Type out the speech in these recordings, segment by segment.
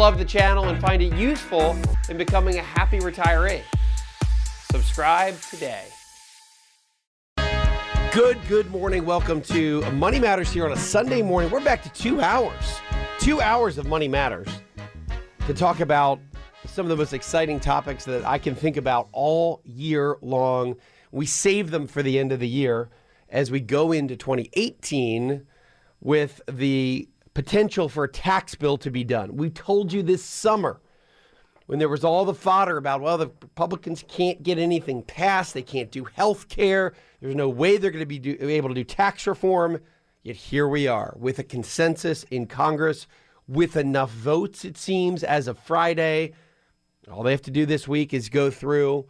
love the channel and find it useful in becoming a happy retiree. Subscribe today. Good morning. Welcome to Money Matters here on a Sunday morning. We're back to 2 hours. 2 hours of Money Matters to talk about some of the most exciting topics that I can think about all year long. We save them for the end of the year as we go into 2018 with the potential for a tax bill to be done. We told you this summer when there was all the fodder about, well, the Republicans can't get anything passed. They can't do health care. There's no way they're going to be able to do tax reform. Yet here we are with a consensus in Congress with enough votes, it seems, as of Friday. All they have to do this week is go through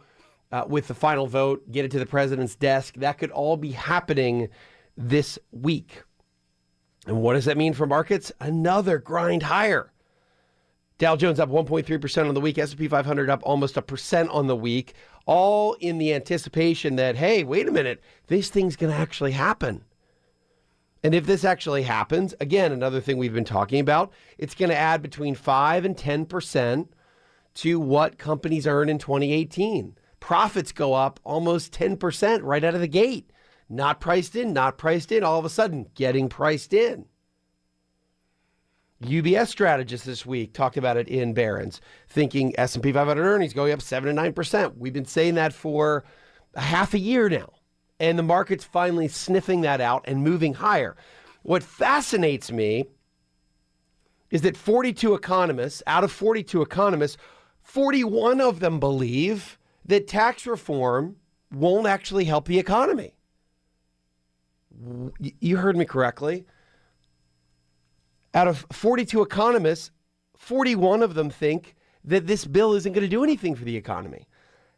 with the final vote, get it to the president's desk. That could all be happening this week. And what does that mean for markets? Another grind higher. Dow Jones up 1.3% on the week, S&P 500 up almost 1% on the week, all in the anticipation that, hey, wait a minute, this thing's going to actually happen. And if this actually happens, again, another thing we've been talking about, it's going to add between 5 and 10% to what companies earn in 2018. Profits go up almost 10% right out of the gate. Not priced in, all of a sudden getting priced in. UBS strategists this week talked about it in Barron's, thinking S&P 500 earnings going up 7 to 9%. We've been saying that for a half a year now, and the market's finally sniffing that out and moving higher. What fascinates me is that 42 economists, out of 42 economists, 41 of them believe that tax reform won't actually help the economy. You heard me correctly. Out of 42 economists, 41 of them think that this bill isn't going to do anything for the economy.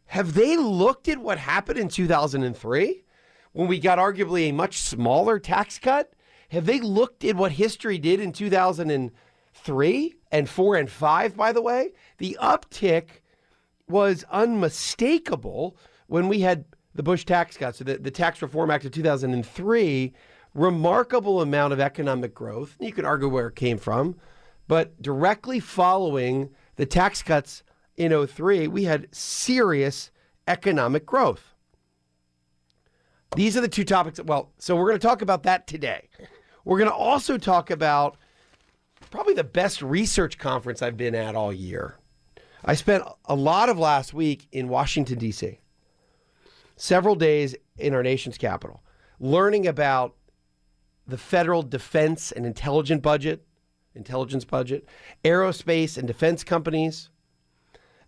Have they looked at what happened in 2003 when we got arguably a much smaller tax cut? Have they looked at what history did in 2003 and 4 and 5, by the way? The uptick was unmistakable when we had the Bush tax cuts, so the Tax Reform Act of 2003, remarkable amount of economic growth. You could argue where it came from, but directly following the tax cuts in 2003, we had serious economic growth. These are the two topics. So we're going to talk about that today. We're going to also talk about probably the best research conference I've been at all year. I spent a lot of last week in Washington, D.C., several days in our nation's capital, learning about the federal defense and intelligence budget, aerospace and defense companies,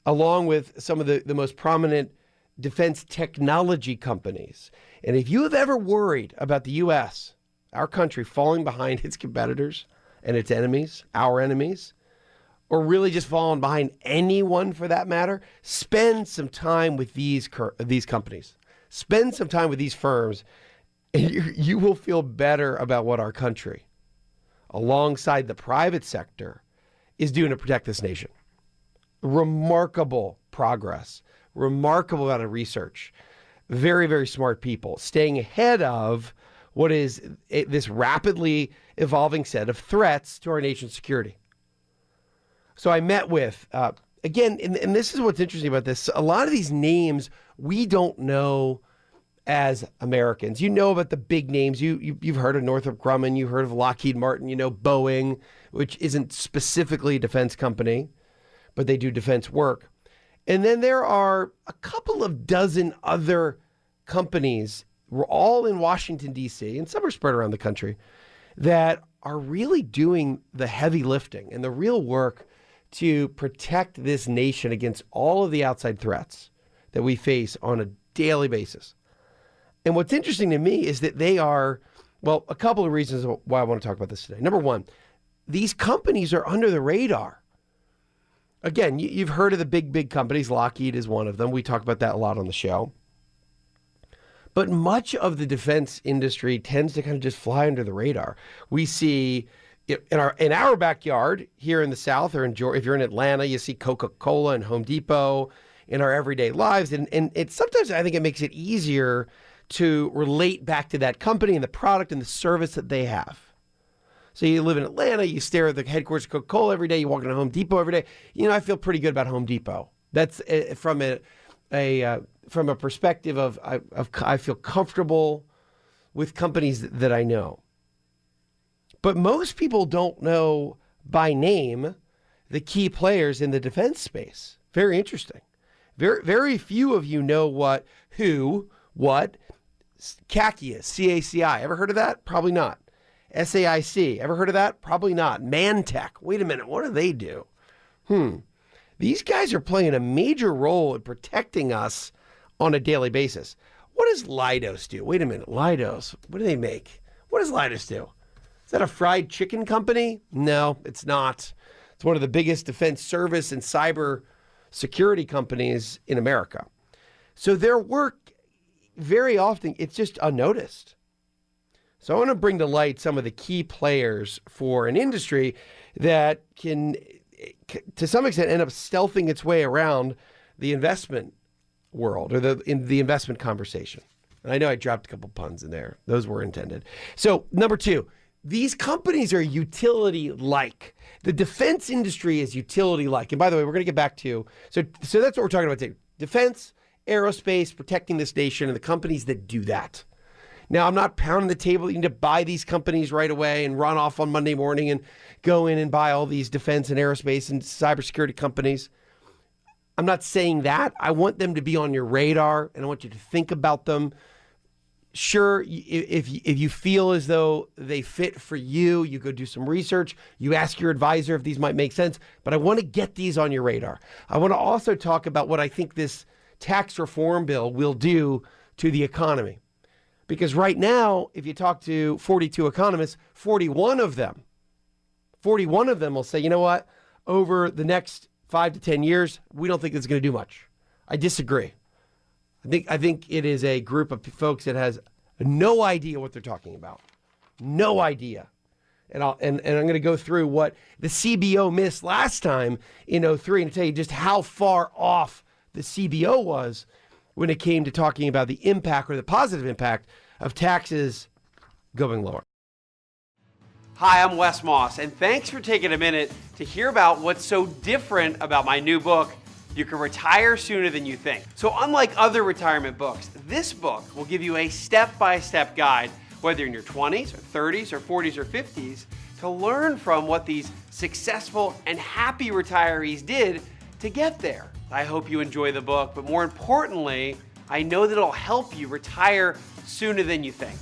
along with some of the most prominent defense technology companies. And if you have ever worried about the U.S., our country, falling behind its competitors and its enemies, our enemies, or really just falling behind anyone for that matter, spend some time with these companies. Spend some time with these firms, and you will feel better about what our country, alongside the private sector, is doing to protect this nation. Remarkable progress, remarkable amount of research, very, very smart people staying ahead of what is this rapidly evolving set of threats to our nation's security. So I met with, again, and this is what's interesting about this, a lot of these names we don't know as Americans. You know about the big names. You've heard of Northrop Grumman. You've heard of Lockheed Martin. You know Boeing, which isn't specifically a defense company, but they do defense work. And then there are a couple of dozen other companies, we're all in Washington, D.C., and some are spread around the country, that are really doing the heavy lifting and the real work to protect this nation against all of the outside threats that we face on a daily basis. And what's interesting to me is that they are, well, a couple of reasons why I want to talk about this today. Number one, these companies are under the radar. Again, you've heard of the big companies. Lockheed is one of them. We talk about that a lot on the show. But much of the defense industry tends to kind of just fly under the radar. We see in our backyard here in the South, or in Georgia, if you're in Atlanta, you see Coca-Cola and Home Depot in our everyday lives. And it sometimes I think it makes it easier to relate back to that company and the product and the service that they have. So you live in Atlanta, you stare at the headquarters of Coca-Cola every day, you walk into Home Depot every day. I feel pretty good about Home Depot. That's from a perspective of I feel comfortable with companies that I know. But most people don't know by name the key players in the defense space. Very interesting. Very, very few of you know what CACI is, C-A-C-I. Ever heard of that? Probably not. SAIC. Ever heard of that? Probably not. Mantech. Wait a minute. What do they do? These guys are playing a major role in protecting us on a daily basis. What does Leidos do? Wait a minute. Leidos. What do they make? What does Leidos do? Is that a fried chicken company? No, it's not. It's one of the biggest defense service and cyber security companies in America. So their work, very often, it's just unnoticed. So I want to bring to light some of the key players for an industry that can, to some extent, end up stealthing its way around the investment world or in the investment conversation. And I know I dropped a couple puns in there. Those were intended. So number two, these companies are utility-like. The defense industry is utility-like. And by the way, we're going to get back to, so that's what we're talking about today. Defense, aerospace, protecting this nation, and the companies that do that. Now, I'm not pounding the table. You need to buy these companies right away and run off on Monday morning and go in and buy all these defense and aerospace and cybersecurity companies. I'm not saying that. I want them to be on your radar, and I want you to think about them. Sure, if you feel as though they fit for you, you go do some research. You ask your advisor if these might make sense. But I want to get these on your radar. I want to also talk about what I think this tax reform bill will do to the economy. Because right now, if you talk to 42 economists, 41 of them will say, you know what, over the next 5 to 10 years, we don't think it's going to do much. I disagree. I think it is a group of folks that has no idea what they're talking about. No idea. And I'm going to go through what the CBO missed last time in 2003 and tell you just how far off the CBO was when it came to talking about the impact or the positive impact of taxes going lower. Hi, I'm Wes Moss, and thanks for taking a minute to hear about what's so different about my new book, You Can Retire Sooner Than You Think. So unlike other retirement books, this book will give you a step-by-step guide, whether you're in your 20s or 30s or 40s or 50s, to learn from what these successful and happy retirees did to get there. I hope you enjoy the book, but more importantly, I know that it'll help you retire sooner than you think.